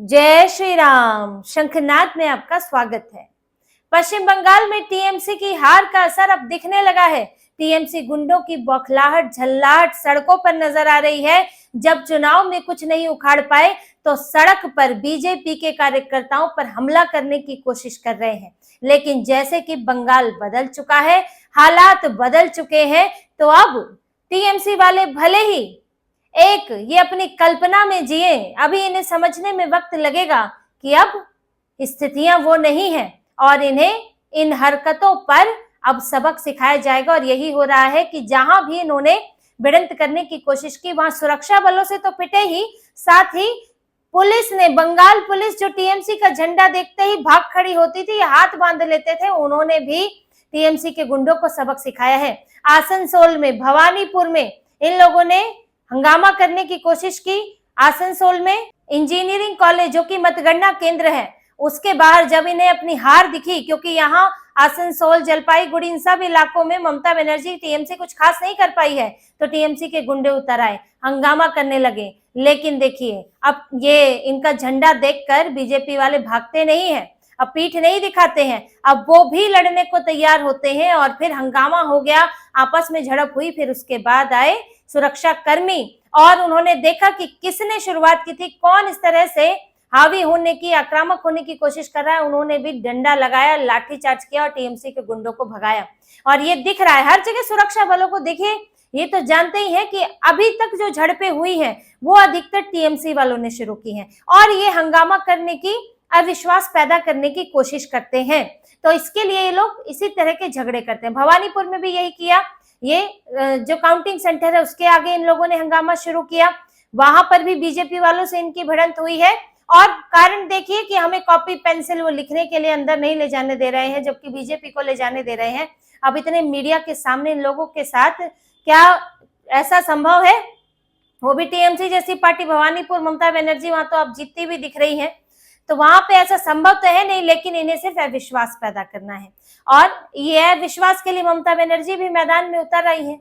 जय श्री राम। शंखनाद में आपका स्वागत है। पश्चिम बंगाल में टीएमसी की हार का असर अब दिखने लगा है। टीएमसी गुंडों की बौखलाहट झल्लाहट सड़कों पर नजर आ रही है। जब चुनाव में कुछ नहीं उखाड़ पाए तो सड़क पर बीजेपी के कार्यकर्ताओं पर हमला करने की कोशिश कर रहे हैं। लेकिन जैसे कि बंगाल बदल चुका है, हालात बदल चुके हैं, तो अब टीएमसी वाले भले ही ये अपनी कल्पना में जिए, अभी इन्हें समझने में वक्त लगेगा कि अब स्थितियां वो नहीं है और इन्हें इन हरकतों पर अब सबक सिखाया जाएगा। और यही हो रहा है कि जहां भी इन्होंने भिड़ंत करने की कोशिश की वहां सुरक्षा बलों से तो पिटे ही, साथ ही पुलिस ने, बंगाल पुलिस जो टीएमसी का झंडा देखते ही भाग खड़ी होती थी, हाथ बांध लेते थे, उन्होंने भी टीएमसी के गुंडों को सबक सिखाया है। आसनसोल में, भवानीपुर में इन लोगों ने हंगामा करने की कोशिश की। आसनसोल में इंजीनियरिंग कॉलेज जो कि मतगणना केंद्र है, उसके बाहर जब इन्हें अपनी हार दिखी, क्योंकि यहाँ आसनसोल, जलपाईगुड़ी, इन सब इलाकों में ममता बनर्जी टीएमसी कुछ खास नहीं कर पाई है, तो टीएमसी के गुंडे उतर आए, हंगामा करने लगे। लेकिन देखिए, अब ये इनका झंडा देखकर बीजेपी वाले भागते नहीं है, अब पीठ नहीं दिखाते हैं, अब वो भी लड़ने को तैयार होते हैं। और फिर हंगामा हो गया, आपस में झड़प हुई। फिर उसके बाद आए सुरक्षा कर्मी और उन्होंने देखा कि किसने शुरुआत की थी, कौन इस तरह से हावी होने की, आक्रामक होने की कोशिश कर रहा है। उन्होंने भी डंडा लगाया, लाठीचार्ज किया और टीएमसी के गुंडों को भगाया। और ये दिख रहा है हर जगह सुरक्षा बलों को। देखिए, ये तो जानते ही है कि अभी तक जो झड़पें हुई हैं वो अधिकतर टीएमसी वालों ने शुरू की हैं और ये हंगामा करने की, अविश्वास पैदा करने की कोशिश करते हैं। तो इसके लिए ये लोग इसी तरह के झगड़े करते हैं। भवानीपुर में भी यही किया। ये जो काउंटिंग सेंटर है उसके आगे इन लोगों ने हंगामा शुरू किया, वहां पर भी बीजेपी वालों से इनकी भिड़ंत हुई है। और कारण देखिए कि हमें कॉपी पेंसिल वो लिखने के लिए अंदर नहीं ले जाने दे रहे हैं, जबकि बीजेपी को ले जाने दे रहे हैं। अब इतने मीडिया के सामने इन लोगों के साथ क्या ऐसा संभव है? वो भी टीएमसी जैसी पार्टी, भवानीपुर, ममता बनर्जी वहां तो अब जीतती भी दिख रही है, तो वहां पे ऐसा संभव तो है नहीं। लेकिन इन्हें सिर्फ अविश्वास पैदा करना है और ये अविश्वास के लिए ममता बनर्जी भी मैदान में उतर रही है,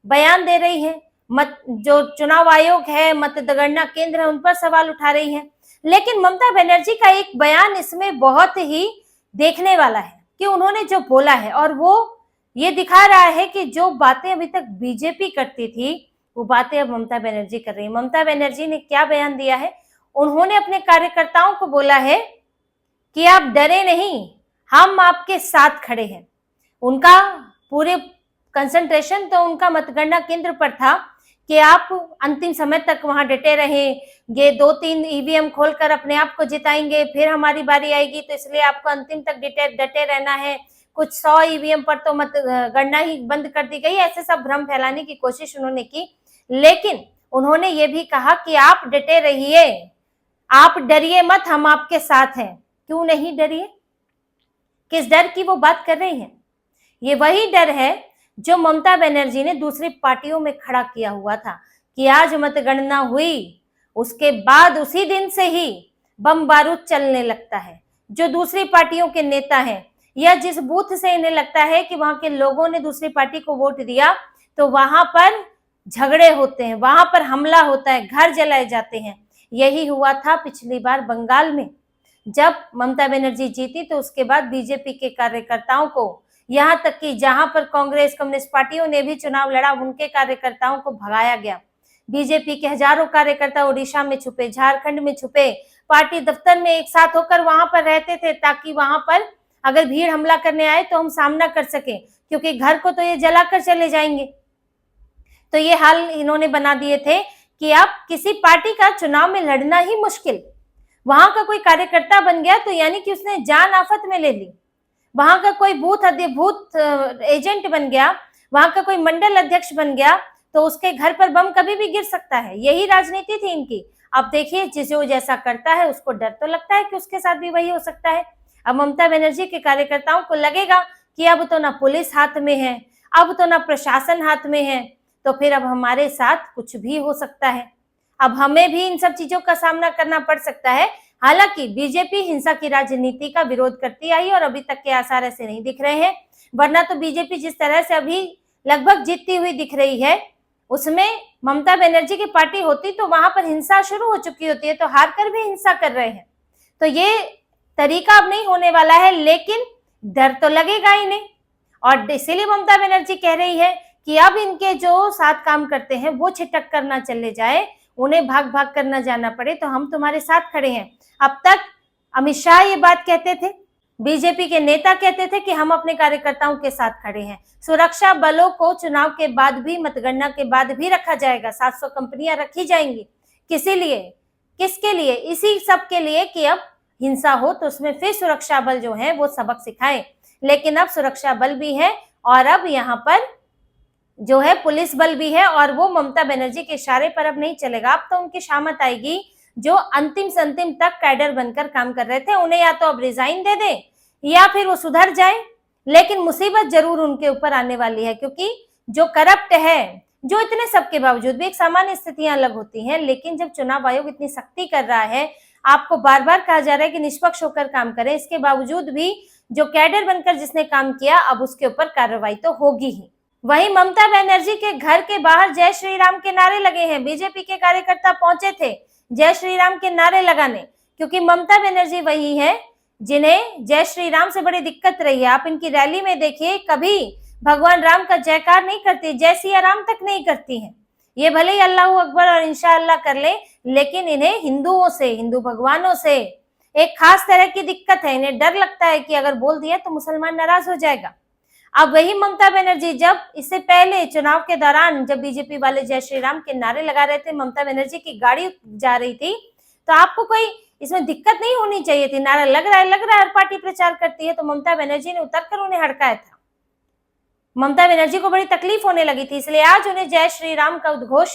बयान दे रही है, जो चुनाव आयोग है, मतगणना केंद्र है, उन पर सवाल उठा रही है। लेकिन ममता बनर्जी का एक बयान इसमें बहुत ही देखने वाला है कि उन्होंने जो बोला है, और वो ये दिखा रहा है कि जो बातें अभी तक बीजेपी करती थी वो बातें अब ममता बनर्जी कर रही है। ममता बनर्जी ने क्या बयान दिया है? उन्होंने अपने कार्यकर्ताओं को बोला है कि आप डरे नहीं, हम आपके साथ खड़े हैं। उनका पूरे कंसंट्रेशन तो उनका मतगणना केंद्र पर था कि आप अंतिम समय तक वहां डटे रहेंगे, 2-3 ईवीएम खोलकर अपने आप को जिताएंगे, फिर हमारी बारी आएगी, तो इसलिए आपको अंतिम तक डटे रहना है। कुछ 100 ईवीएम पर तो मतगणना ही बंद कर दी गई। ऐसे सब भ्रम फैलाने की कोशिश उन्होंने की। लेकिन उन्होंने ये भी कहा कि आप डटे रहिए, आप डरिए मत, हम आपके साथ हैं। क्यों नहीं डरिए? किस डर की वो बात कर रही हैं? ये वही डर है जो ममता बनर्जी ने दूसरी पार्टियों में खड़ा किया हुआ था कि आज मतगणना हुई, उसके बाद उसी दिन से ही बम बारूद चलने लगता है। जो दूसरी पार्टियों के नेता हैं या जिस बूथ से इन्हें लगता है कि वहां के लोगों ने दूसरी पार्टी को वोट दिया, तो वहां पर झगड़े होते हैं, वहां पर हमला होता है, घर जलाए जाते हैं। यही हुआ था पिछली बार बंगाल में, जब ममता बनर्जी जीती तो उसके बाद बीजेपी के कार्यकर्ताओं को, यहां तक कि जहां पर कांग्रेस, कम्युनिस्ट पार्टियों ने भी चुनाव लड़ा, उनके कार्यकर्ताओं को भगाया गया। बीजेपी के हजारों कार्यकर्ता उड़ीसा में छुपे, झारखंड में छुपे, पार्टी दफ्तर में एक साथ होकर वहां पर रहते थे ताकि वहां पर अगर भीड़ हमला करने आए तो हम सामना कर सके, क्योंकि घर को तो ये जलाकर चले जाएंगे। तो ये हाल इन्होंने बना दिए थे कि अब किसी पार्टी का चुनाव में लड़ना ही मुश्किल। वहां का कोई कार्यकर्ता बन गया तो यानी कि उसने जान आफत में ले ली। वहां का कोई बूथ एजेंट बन गया, वहां का कोई मंडल अध्यक्ष बन गया, तो उसके घर पर बम कभी भी गिर सकता है। यही राजनीति थी इनकी। अब देखिए, जो जैसा करता है उसको डर तो लगता है कि उसके साथ भी वही हो सकता है। अब ममता बनर्जी के कार्यकर्ताओं को लगेगा कि अब तो ना पुलिस हाथ में है, अब तो ना प्रशासन हाथ में है, तो फिर अब हमारे साथ कुछ भी हो सकता है, अब हमें भी इन सब चीजों का सामना करना पड़ सकता है। हालांकि बीजेपी हिंसा की राजनीति का विरोध करती आई और अभी तक के आसार ऐसे नहीं दिख रहे हैं, वरना तो बीजेपी जिस तरह से अभी लगभग जीतती हुई दिख रही है, उसमें ममता बनर्जी की पार्टी होती तो वहां पर हिंसा शुरू हो चुकी होती है, तो हार कर भी हिंसा कर रहे हैं। तो ये तरीका अब नहीं होने वाला है, लेकिन डर तो लगेगा ही नहीं। और इसीलिए ममता बनर्जी कह रही है कि अब इनके जो साथ काम करते हैं वो छिटक कर ना चले जाए, उन्हें भाग भाग कर ना जाना पड़े, तो हम तुम्हारे साथ खड़े हैं। अब तक अमित शाह ये बात कहते थे, बीजेपी के नेता कहते थे कि हम अपने कार्यकर्ताओं के साथ खड़े हैं। सुरक्षा बलों को चुनाव के बाद भी, मतगणना के बाद भी रखा जाएगा। 700 कंपनियां रखी जाएंगी। किसी लिए, किसके लिए? इसी सब के लिए कि अब हिंसा हो तो उसमें फिर सुरक्षा बल जो है वो सबक सिखाए। लेकिन अब सुरक्षा बल भी है और अब यहाँ पर जो है पुलिस बल भी है, और वो ममता बनर्जी के इशारे पर अब नहीं चलेगा। अब तो उनकी शामत आएगी। जो अंतिम से अंतिम तक कैडर बनकर काम कर रहे थे, उन्हें या तो अब रिजाइन दे दें या फिर वो सुधर जाए, लेकिन मुसीबत जरूर उनके ऊपर आने वाली है। क्योंकि जो करप्ट है, जो इतने सबके बावजूद भी, एक सामान्य स्थितियां अलग होती हैं, लेकिन जब चुनाव आयोग इतनी सख्ती कर रहा है, आपको बार बार कहा जा रहा है कि निष्पक्ष होकर काम करें, इसके बावजूद भी जो कैडर बनकर जिसने काम किया, अब उसके ऊपर कार्रवाई तो होगी ही। वहीं ममता बनर्जी के घर के बाहर जय श्री राम के नारे लगे हैं। बीजेपी के कार्यकर्ता पहुंचे थे जय श्री राम के नारे लगाने, क्योंकि ममता बनर्जी वही है जिन्हें जय श्री राम से बड़ी दिक्कत रही है। आप इनकी रैली में देखिए, कभी भगवान राम का जयकार नहीं करती, जय सिया राम तक नहीं करती हैं। ये भले ही अल्लाह अकबर और इंशाअल्लाह कर ले, लेकिन इन्हें हिंदुओं से, हिंदू भगवानों से एक खास तरह की दिक्कत है। इन्हें डर लगता है कि अगर बोल दिया तो मुसलमान नाराज हो जाएगा। अब वही ममता बनर्जी, जब इससे पहले चुनाव के दौरान जब बीजेपी वाले जय श्री राम के नारे लगा रहे थे, ममता बनर्जी की गाड़ी जा रही थी, तो आपको कोई इसमें दिक्कत नहीं होनी चाहिए थी। नारा लग रहा है, हर पार्टी प्रचार करती है, तो ममता बनर्जी ने उतरकर उन्हें हड़काया था। ममता बनर्जी को बड़ी तकलीफ होने लगी थी, इसलिए आज उन्हें जय श्री राम का उद्घोष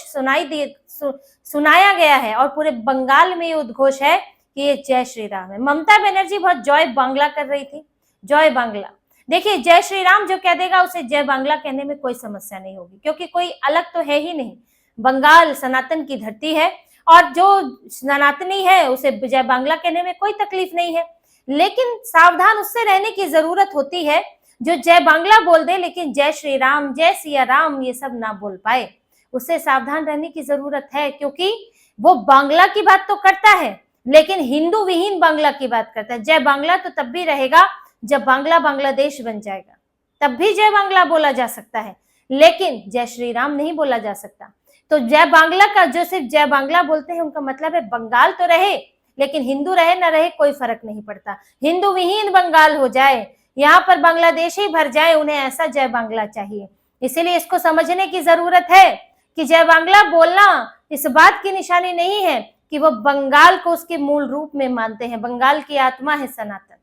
सुनाया गया है, और पूरे बंगाल में ये उद्घोष है कि ये जय श्री राम है। ममता बनर्जी बहुत जय बांग्ला कर रही थी, जय बांग्ला। देखिए, जय श्री राम जो कह देगा उसे जय बांग्ला कहने में कोई समस्या नहीं होगी, क्योंकि कोई अलग तो है ही नहीं। बंगाल सनातन की धरती है, और जो सनातनी है उसे जय बांग्ला कहने में कोई तकलीफ नहीं है। लेकिन सावधान उससे रहने की जरूरत होती है जो जय बांग्ला बोल दे, लेकिन जय श्री राम, जय सिया राम ये सब ना बोल पाए। उससे सावधान रहने की जरूरत है, क्योंकि वो बांग्ला की बात तो करता है, लेकिन हिंदू विहीन बांग्ला की बात करता है। जय बांग्ला तो तब भी रहेगा जब बांग्ला बांग्लादेश बन जाएगा, तब भी जय बांग्ला बोला जा सकता है, लेकिन जय श्री राम नहीं बोला जा सकता। तो जय बांग्ला का, जो सिर्फ जय बांग्ला बोलते हैं, उनका मतलब है बंगाल तो रहे, लेकिन हिंदू रहे ना रहे कोई फर्क नहीं पड़ता। हिंदू विहीन बंगाल हो जाए, यहाँ पर बांग्लादेश ही भर जाए, उन्हें ऐसा जय बांग्ला चाहिए। इसीलिए इसको समझने की जरूरत है कि जय बांग्ला बोलना इस बात की निशानी नहीं है कि वो बंगाल को उसके मूल रूप में मानते हैं। बंगाल की आत्मा है सनातन,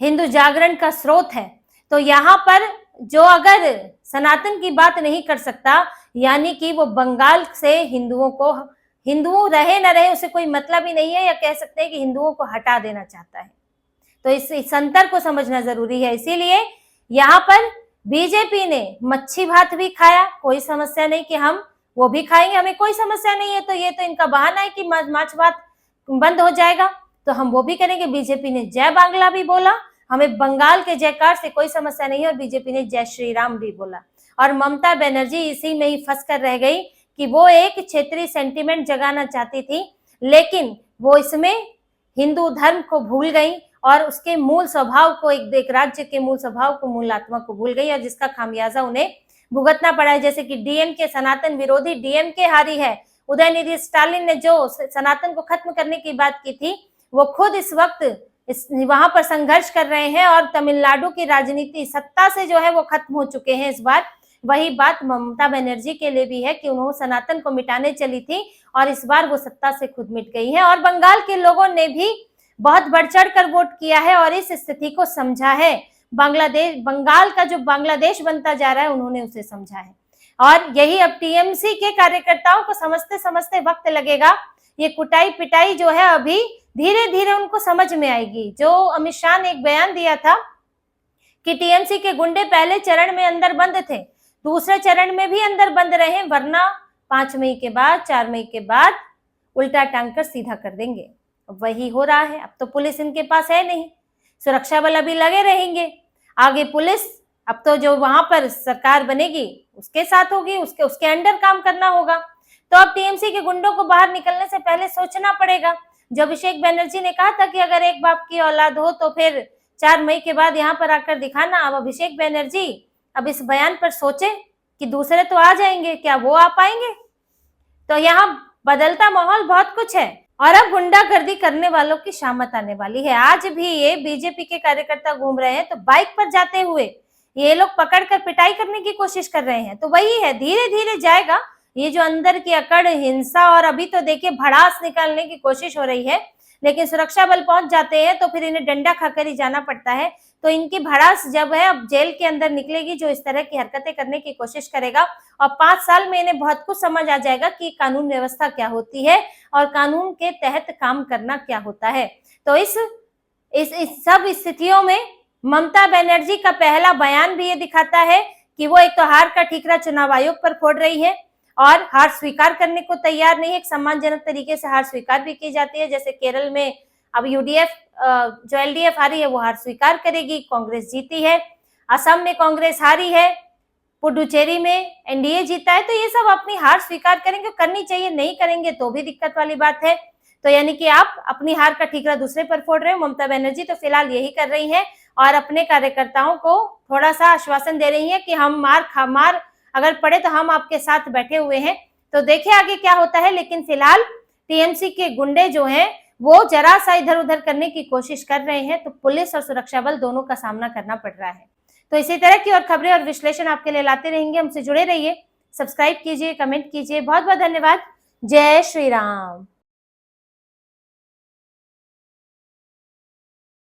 हिंदू जागरण का स्रोत है। तो यहाँ पर जो अगर सनातन की बात नहीं कर सकता, यानी कि वो बंगाल से हिंदुओं को, हिंदू रहे न रहे उसे कोई मतलब ही नहीं है, या कह सकते हैं कि हिंदुओं को हटा देना चाहता है। तो इस अंतर को समझना जरूरी है। इसीलिए यहाँ पर बीजेपी ने मच्छी भात भी खाया, कोई समस्या नहीं कि हम वो भी खाएंगे, हमें कोई समस्या नहीं है। तो ये तो इनका बहाना है कि माछ भात बंद हो जाएगा, तो हम वो भी करेंगे। बीजेपी ने जय बांग्ला भी बोला, हमें बंगाल के जयकार से कोई समस्या नहीं है, और बीजेपी ने जय श्री राम भी बोला। और ममता बनर्जी इसी में ही फंस कर रह गई कि वो एक क्षेत्रीय सेंटिमेंट जगाना चाहती थी, लेकिन वो इसमें हिंदू धर्म को भूल गई और उसके मूल स्वभाव को, एक राज्य के मूल स्वभाव को, मूल आत्मा को भूल गई, और जिसका खामियाजा उन्हें भुगतना पड़ा है। जैसे कि डीएमके, सनातन विरोधी डीएमके हारी है। उदयनिधि स्टालिन ने जो सनातन को खत्म करने की बात की थी, वो खुद इस वक्त वहां पर संघर्ष कर रहे हैं, और तमिलनाडु की राजनीति सत्ता से जो है वो खत्म हो चुके हैं इस बार। वही बात ममता बनर्जी के लिए भी है कि उन्होंने सनातन को मिटाने चली थी, और इस बार वो सत्ता से खुद मिट गई है। और बंगाल के लोगों ने भी बहुत बढ़ चढ़ कर वोट किया है और इस स्थिति को समझा है। बांग्लादेश, बंगाल का जो बांग्लादेश बनता जा रहा है, उन्होंने उसे समझा है। और यही अब टीएमसी के कार्यकर्ताओं को समझते समझते वक्त लगेगा। ये कुटाई पिटाई जो है अभी धीरे धीरे उनको समझ में आएगी। जो अमित शाह ने एक बयान दिया था कि टीएमसी के गुंडे पहले चरण में अंदर बंद थे, दूसरे चरण में भी अंदर बंद रहे, वरना 5 मई के बाद, 4 मई के बाद उल्टा टांग कर सीधा कर देंगे। वही हो रहा है। अब तो पुलिस इनके पास है नहीं, सुरक्षा बल अभी लगे रहेंगे, आगे पुलिस, अब तो जो वहां पर सरकार बनेगी उसके साथ होगी, उसके अंडर काम करना होगा। तो अब टीएमसी के गुंडों को बाहर निकलने से पहले सोचना पड़ेगा। जो अभिषेक बनर्जी ने कहा था कि अगर एक बाप की औलाद हो तो फिर 4 मई के बाद यहाँ पर आकर दिखाना। अब अभिषेक बनर्जी अब इस बयान पर सोचे कि दूसरे तो आ जाएंगे, क्या वो आ पाएंगे? तो यहाँ बदलता माहौल बहुत कुछ है। और अब गुंडागर्दी करने वालों की शामत आने वाली है। आज भी ये बीजेपी के कार्यकर्ता घूम रहे हैं तो बाइक पर जाते हुए ये लोग पकड़कर पिटाई करने की कोशिश कर रहे हैं। तो वही है, धीरे धीरे जाएगा ये जो अंदर की अकड़, हिंसा, और अभी तो देखिए भड़ास निकालने की कोशिश हो रही है, लेकिन सुरक्षा बल पहुंच जाते हैं तो फिर इन्हें डंडा खाकर ही जाना पड़ता है। तो इनकी भड़ास जब है अब जेल के अंदर निकलेगी जो इस तरह की हरकतें करने की कोशिश करेगा, और 5 साल में इन्हें बहुत कुछ समझ आ जाएगा कि कानून व्यवस्था क्या होती है और कानून के तहत काम करना क्या होता है। तो इस सब स्थितियों में ममता बनर्जी का पहला बयान भी ये दिखाता है कि वो एक तो हार का ठीकरा चुनाव आयोग पर फोड़ रही है और हार स्वीकार करने को तैयार नहीं है। एक सम्मानजनक तरीके से हार स्वीकार भी की जाती है, जैसे केरल में अब यूडीएफ जो एलडीएफ हारी है वो हार स्वीकार करेगी, कांग्रेस जीती है। असम में कांग्रेस हारी है, पुडुचेरी में एनडीए जीता है। तो ये सब अपनी हार स्वीकार करेंगे, करनी चाहिए, नहीं करेंगे तो भी दिक्कत वाली बात है। तो यानी कि आप अपनी हार का ठीकरा दूसरे पर फोड़ रहे हो। ममता बनर्जी तो फिलहाल यही कर रही है और अपने कार्यकर्ताओं को थोड़ा सा आश्वासन दे रही है कि हम मार अगर पड़े तो हम आपके साथ बैठे हुए हैं। तो देखिए आगे क्या होता है, लेकिन फिलहाल टीएमसी के गुंडे जो हैं वो जरा सा इधर उधर करने की कोशिश कर रहे हैं, तो पुलिस और सुरक्षा बल दोनों का सामना करना पड़ रहा है। तो इसी तरह की और खबरें और विश्लेषण आपके लिए लाते रहेंगे। हमसे जुड़े रहिए, सब्सक्राइब कीजिए, कमेंट कीजिए। बहुत बहुत धन्यवाद। जय श्री राम।